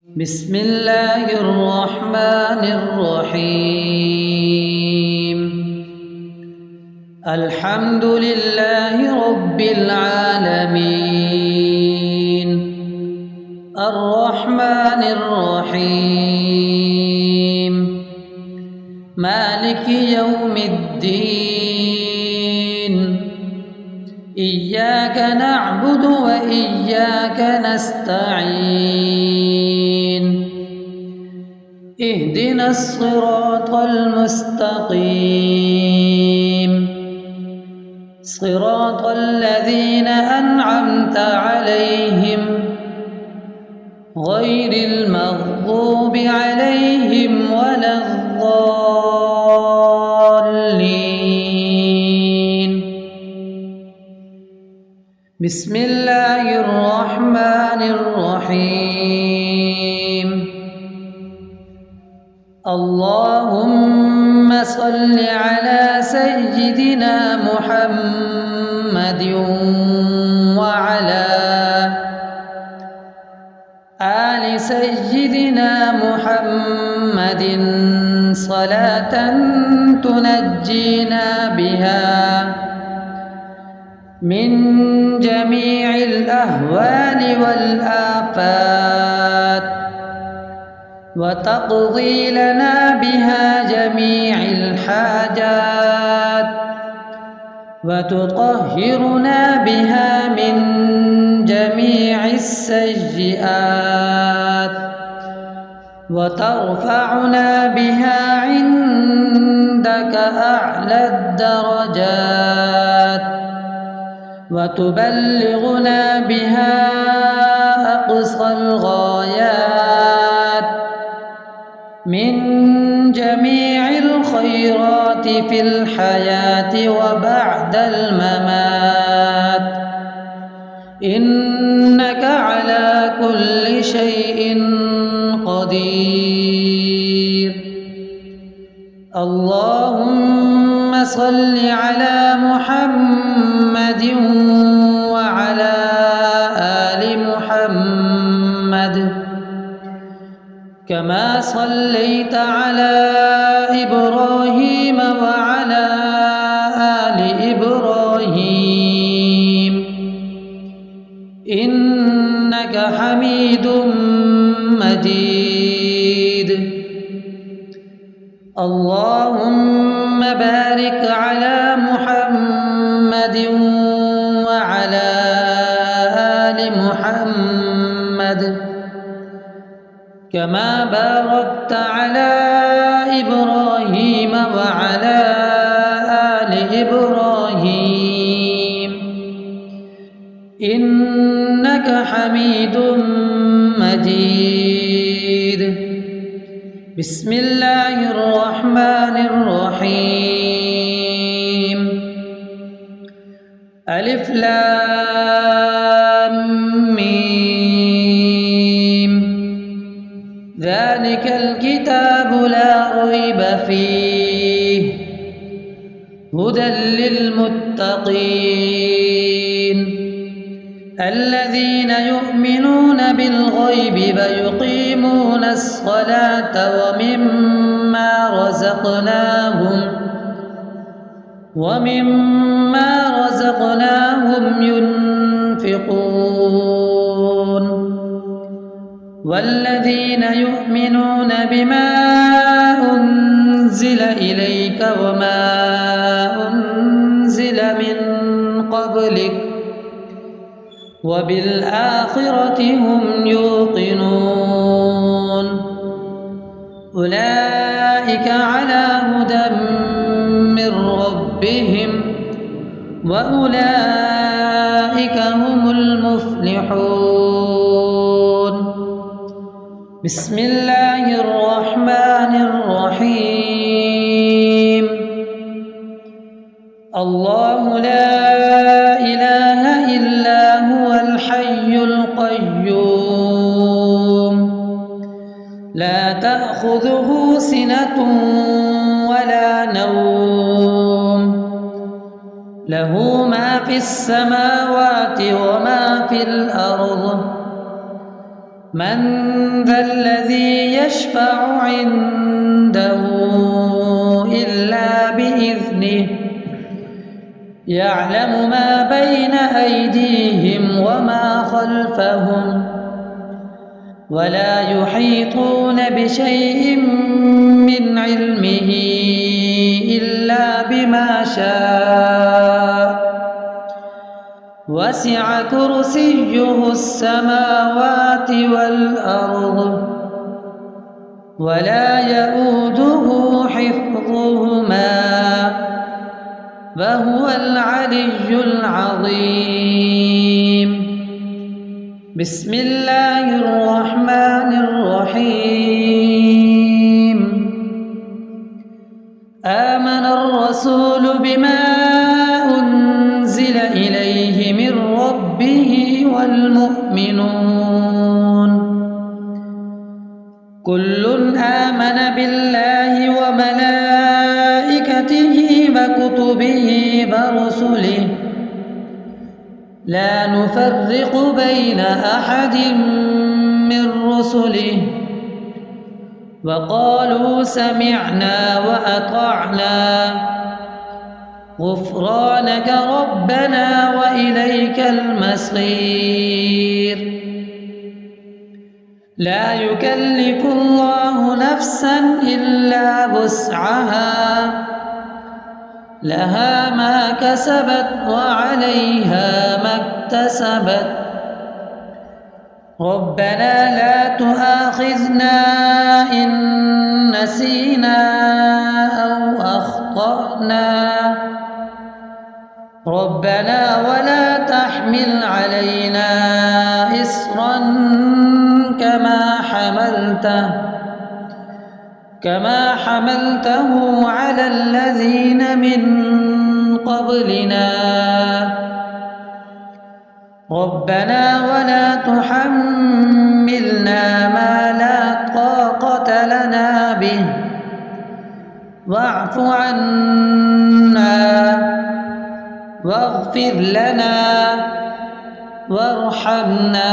بسم الله الرحمن الرحيم. الحمد لله رب العالمين، الرحمن الرحيم، مالك يوم الدين. إياك نعبد وإياك نستعين. اهدنا الصراط المستقيم، صراط الذين أنعمت عليهم غير المغضوب عليهم ولا الضالين. بسم الله الرحمن الرحيم. اللهم صل على سيدنا محمد وعلى آل سيدنا محمد صلاة تنجينا بها من جميع الأهوال والآفات، وتقضي لنا بها جميع الحاجات، وتطهرنا بها من جميع السيئات، وترفعنا بها عندك أعلى الدرجات، وتبلغنا بها أقصى الغايات من جميع الخيرات في الحياة وبعد الممات، إنك على كل شيء قدير. اللهم صل على محمد وعلى آل محمد كما صليت على إبراهيم وعلى آل إبراهيم إنك حميد مجيد. اللهم بارك على محمد وعلى آل محمد كما باركت على إبراهيم وعلى آل إبراهيم إنك حميد مجيد. بسم الله الرحمن الرحيم. ألف لام ميم. ذلك الكتاب لا ريب فيه هدى للمتقين الذين يؤمنون بالغيب ويقيمون الصلاة ومما رزقناهم ينفقون والذين يؤمنون بما أنزل إليك وما أنزل من قبلك وبالآخرة هم يوقنون أولئك على هدى من ربهم وأولئك هم المفلحون. بسم الله الرحمن الرحيم. الله لا إله إلا هو الحي القيوم لا تأخذه سنة ولا نوم له ما في السماوات وما في الأرض من ذا الذي يشفع عنده إلا بإذنه يعلم ما بين أيديهم وما خلفهم ولا يحيطون بشيء من علمه إلا بما شاء وسع كرسيه السماوات والأرض ولا يؤوده حفظهما وهو العلي العظيم. بسم الله الرحمن الرحيم. آمن الرسول بما أنزل إليه من ربه والمؤمنون كل آمن بالله وملائكته وكتبه ورسله لا نفرق بين أحد من رسله وقالوا سمعنا وأطعنا غفرانك ربنا وإليك المصير. لا يكلف الله نفسا إلا وسعها لها ما كسبت وعليها ما اكتسبت ربنا لا تؤاخذنا إن نسينا أو أخطأنا ربنا ولا تحمل علينا إصرا كما حملته على الذين من قبلنا ربنا ولا تحملنا ما لا طاقة لنا به واعف عنا واغفر لنا وارحمنا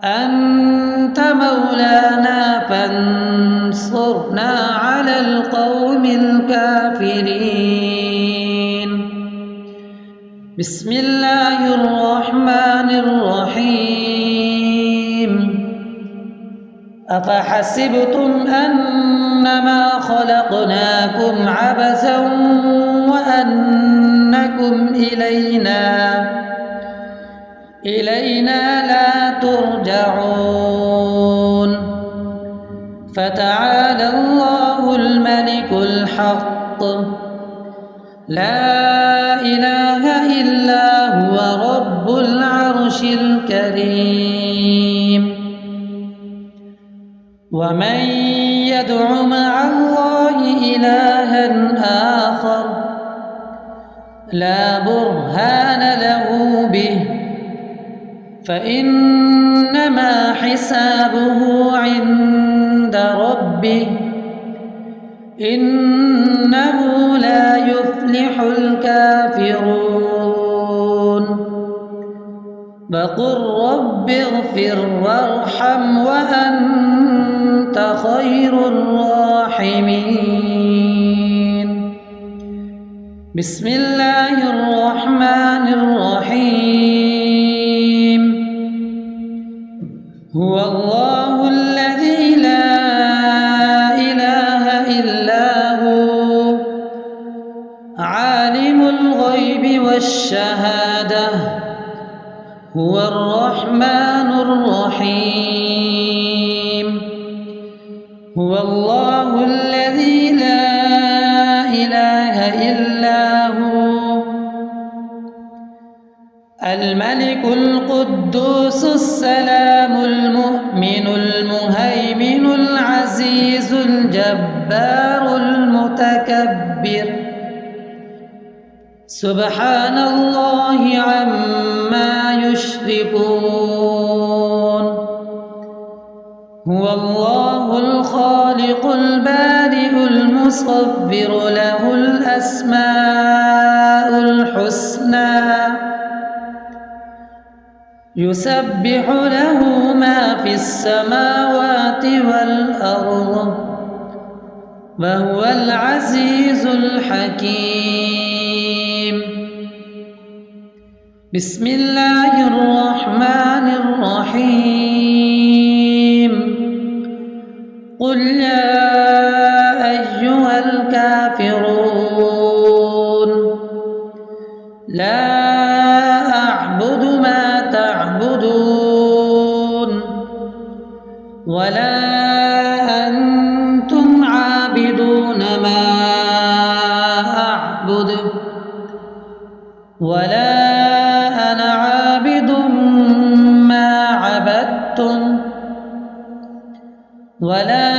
أنت مولانا فانصرنا على القوم الكافرين. بسم الله الرحمن الرحيم. أفحسبتم أنما خلقناكم عبثا وأنكم إلينا لا ترجعون فتعالى الله الملك الحق لا إله إلا هو رب العرش الكريم. ومن يدع مع الله إلها آخر لا برهان له به فإنما حسابه عند ربه إنه لا يفلح الكافرون. وقل رب اغفر وارحم وأنت خير الراحمين. بسم الله الرحمن الرحيم. هو الله الذي لا إله إلا هو عالم الغيب والشهادة هو الرحمن الرحيم. هو الله الذي لا إله إلا هو الملك القدوس السلام المؤمن المهيمن العزيز الجبار المتكبر سبحان الله عما يشركون. هو الله الخالق البارئ المصور له الأسماء الحسنى يسبح له ما في السماوات والأرض وهو العزيز الحكيم. بسم الله الرحمن الرحيم. قل يا أيها الكافرون لا أعبد ما تعبدون ولا أنتم عابدون ما أعبد ولا أنا عابد ما عبدتم ولا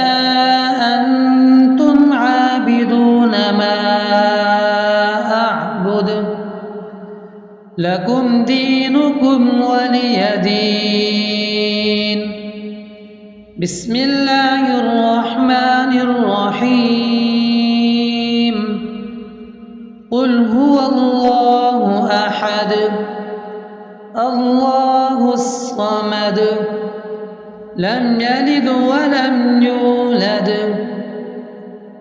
أنتم عابدون ما أعبد لكم دينكم ولي دين. بسم الله الرحمن الرحيم. قل هو الله أحد الله الصمد لم يلد ولم يولد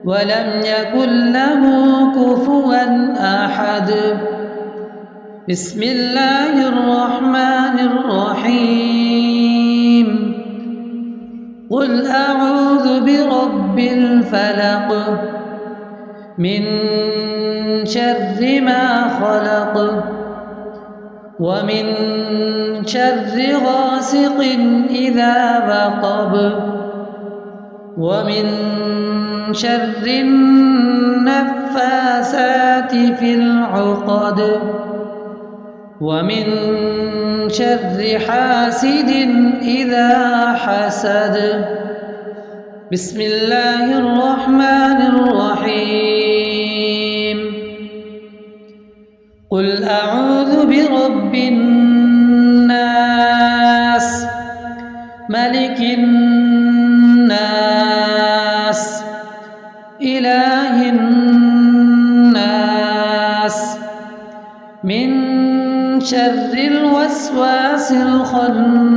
ولم يكن له كفوا أحد. بسم الله الرحمن الرحيم. قل أعوذ برب الفلق من شر ما خلق ومن شر غاسق إذا وقب ومن شر النفاثات في العقد ومن شر حاسد إذا حسد. بسم الله الرحمن الرحيم. قل أعوذ برب الناس ملك الناس إله الناس من شر الوسواس الخناس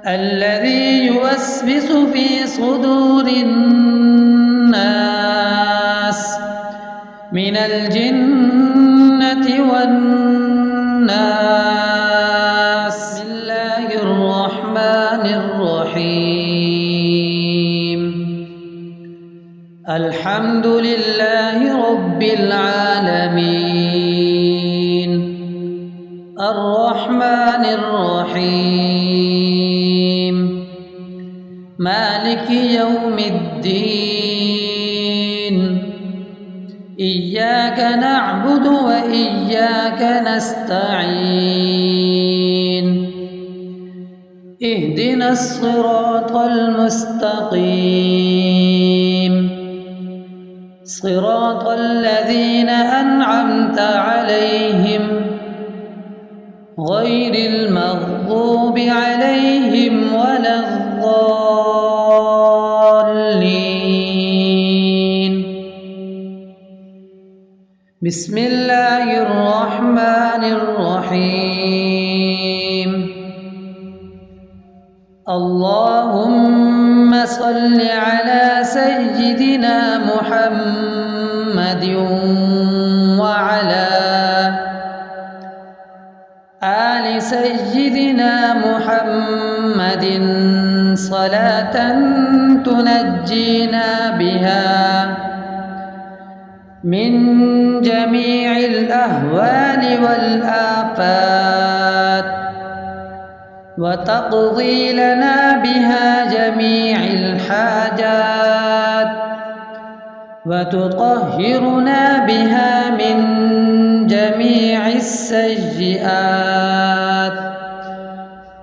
الذي يوسوس في صدور الناس من الجنة والناس. بسم الله الرحمن الرحيم. الحمد لله رب العالمين الرحمن الرحيم مالك يوم الدين. إياك نعبد وإياك نستعين. اهدنا الصراط المستقيم صراط الذين أنعمت عليهم غير المغضوب عليهم ولا الضالين. بسم الله الرحمن الرحيم. اللهم صل على سيدنا محمد وعلى آل سيدنا محمد صلاة تنجينا بها من جميع الأهوال والآفات وتقضي لنا بها جميع الحاجات وتطهرنا بها من جميع السيئات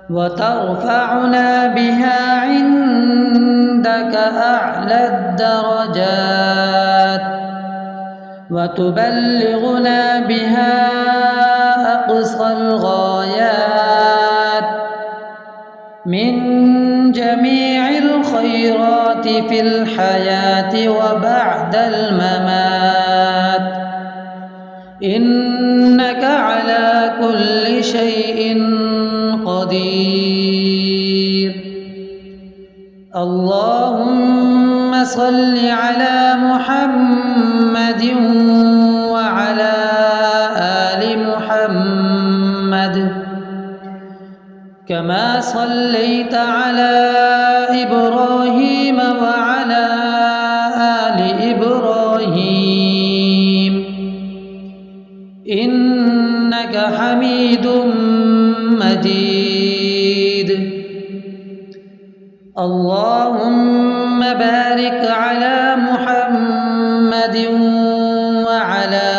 وترفعنا بها عندك أعلى الدرجات وتبلغنا بها أقصى الغايات من جميع الخيرات في الحياة وبعد الممات إنك على كل شيء قدير. اللهم صل على محمد وعلى آل محمد كما صليت على إبراهيم وعلى آل إبراهيم إنك حميد مجيد. اللهم بارك على محمد وعلى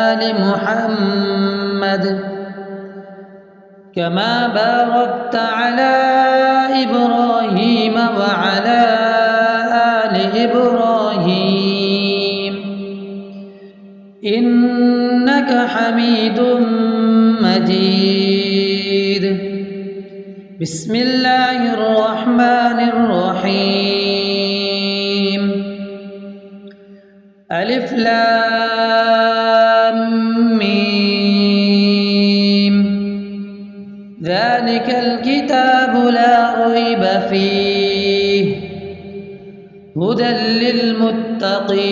آل محمد كما باركت على إبراهيم وعلى آل إبراهيم إنك حميد مجيد. بسم الله الرحمن الرحيم. ألف لام ميم. ذلك الكتاب لا ريب فيه هدى للمتقين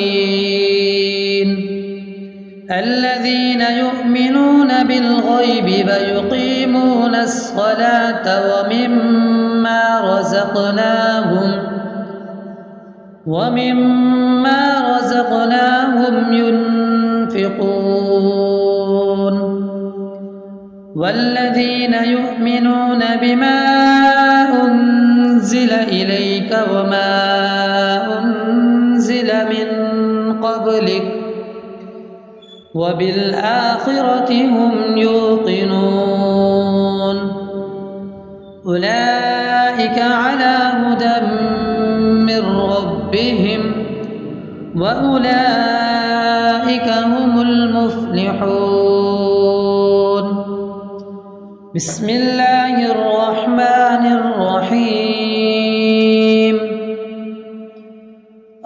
الذين يؤمنون بالغيب ويقيمون الصلاة ومما رزقناهم ينفقون والذين يؤمنون بما أنزل إليك وما أنزل من قبلك وبالآخرة هم يوقنون أولئك على هدى من ربهم وأولئك هم المفلحون. بسم الله الرحمن الرحيم.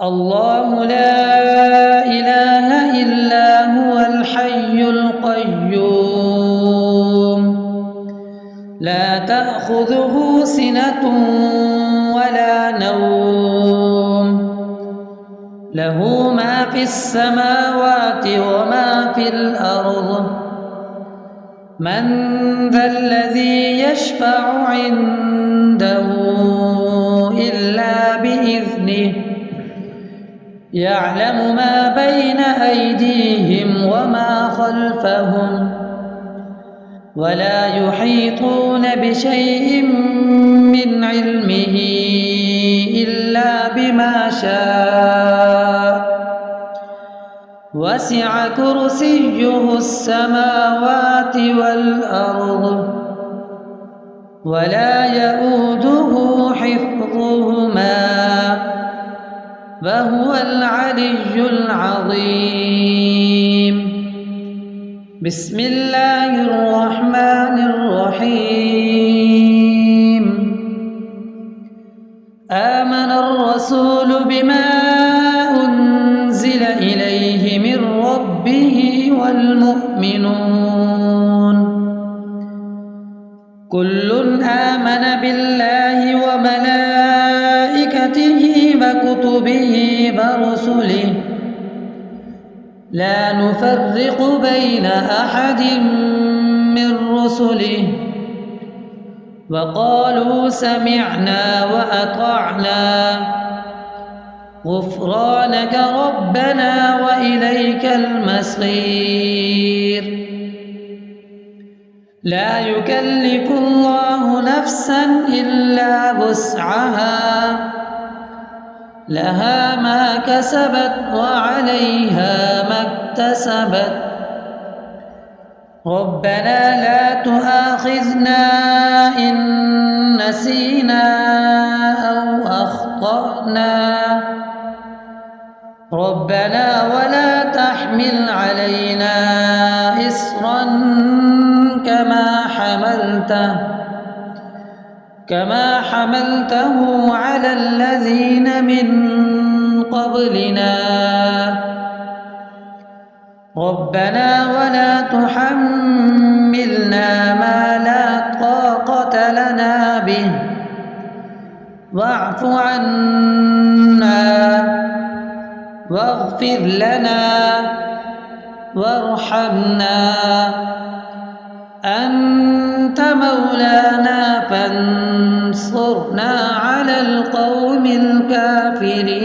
الله لا إله إلا هو الحي القيوم لا تأخذه سنة ولا نوم له ما في السماوات وما في الأرض من ذا الذي يشفع عنده إلا بإذنه يعلم ما بين أيديهم وما خلفهم ولا يحيطون بشيء من علمه إلا بما شاء وسع كرسيه السماوات والأرض ولا يؤوده حفظهما وهو العلي العظيم. بسم الله الرحمن الرحيم. آمن الرسول بما أنزل إليه من ربه والمؤمنون كل آمن بالله وملائكته وكتبه ورسله لا نفرق بين أحد من رسله وقالوا سمعنا وأطعنا غفرانك ربنا وإليك المصير. لا يكلف الله نفسا إلا وسعها لها ما كسبت وعليها ما اكتسبت ربنا لا تؤاخذنا إن نسينا أو أخطأنا ربنا ولا تحمل علينا إصرا كما حملته على الذين من قبلنا ربنا ولا تحملنا ما لا طاقة لنا به واعف عنا واغفر لنا وارحمنا أنت مولانا فانصرنا على القوم الكافرين.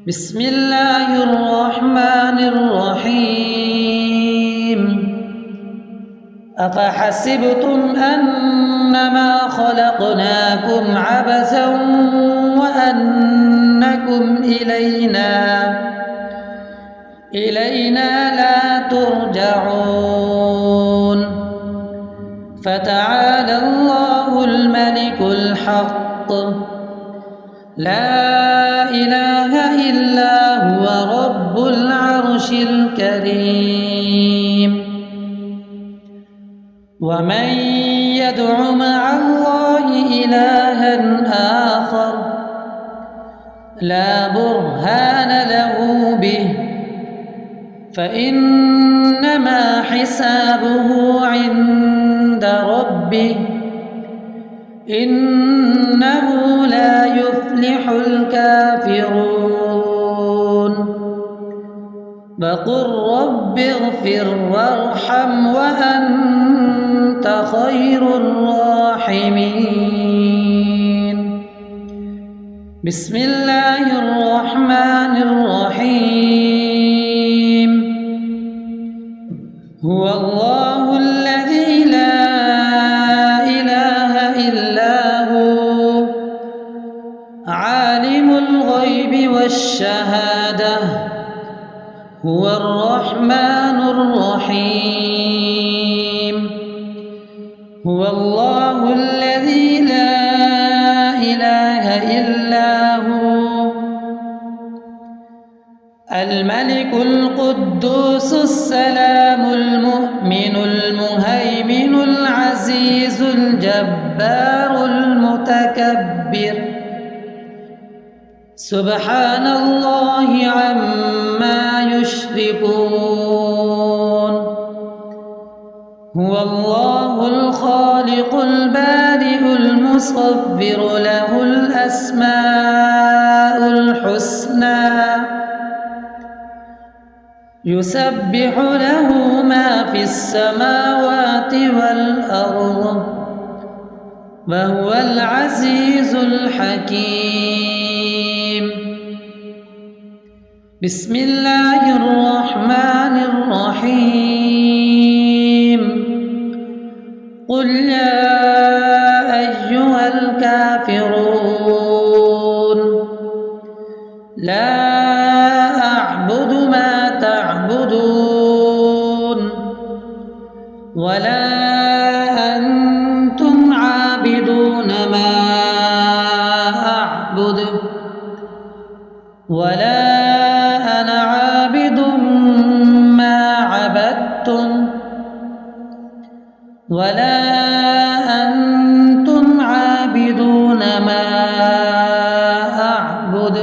بسم الله الرحمن الرحيم. أفحسبتم أنما خلقناكم عبثا وأنكم إلينا لا ترجعون فتعالى الله الملك الحق لا إله إلا هو رب العرش الكريم. ومن يدع مع الله إلها آخر لا برهان له به فإنما حسابه عند ربه إنه لا يفلح الكافرون. وقل رب اغفر وارحم وأنت خير الراحمين. بسم الله الرحمن الرحيم. هو الله الذي لا إله إلا هو عالم الغيب والشهادة هو الرحمن الرحيم. هو الله الذي لا إله إلا هو الملك القدوس السلام المؤمن المهيمن العزيز الجبار المتكبر سبحان الله عما يشركون. هو الله الخالق البارئ المصور له الأسماء الحسنى يسبح له ما في السماوات والأرض وهو العزيز الحكيم. بسم الله الرحمن الرحيم. قل يا أيها الكافرون لا أعبد ما تعبدون ولا أنتم عابدون ما أعبد ولا أنا عابد ما عبدتم ولا أنتم عابدون ما أعبد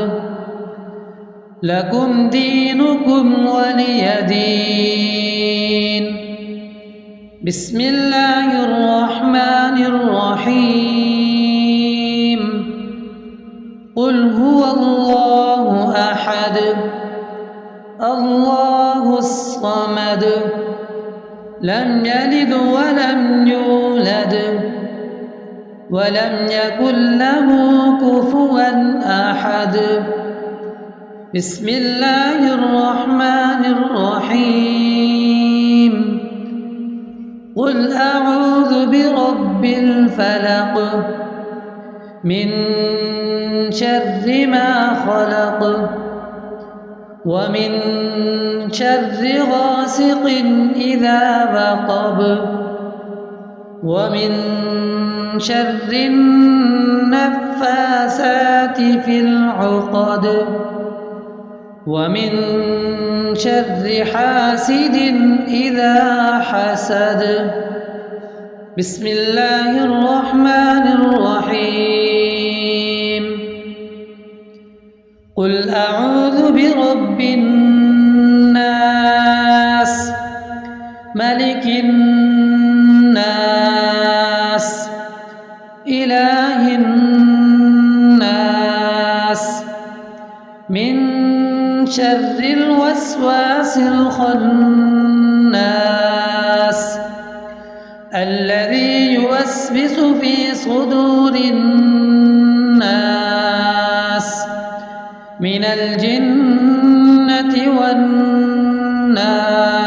لكم دينكم ولي دين. بسم الله الرحمن الرحيم. قل هو الله أحد الله الصمد لم يلد ولم يولد ولم يكن له كفوا أحد. بسم الله الرحمن الرحيم. قل أعوذ برب الفلق من شر ما خلق ومن شر غاسق إذا وقب ومن شر النفاثات في العقد ومن شر حاسد إذا حسد. بسم الله الرحمن الرحيم. قل أعوذ برب الناس ملك الناس إله الناس من شر الوسواس الخناس الذي يوسوس في صدور الناس من الجنة والناس.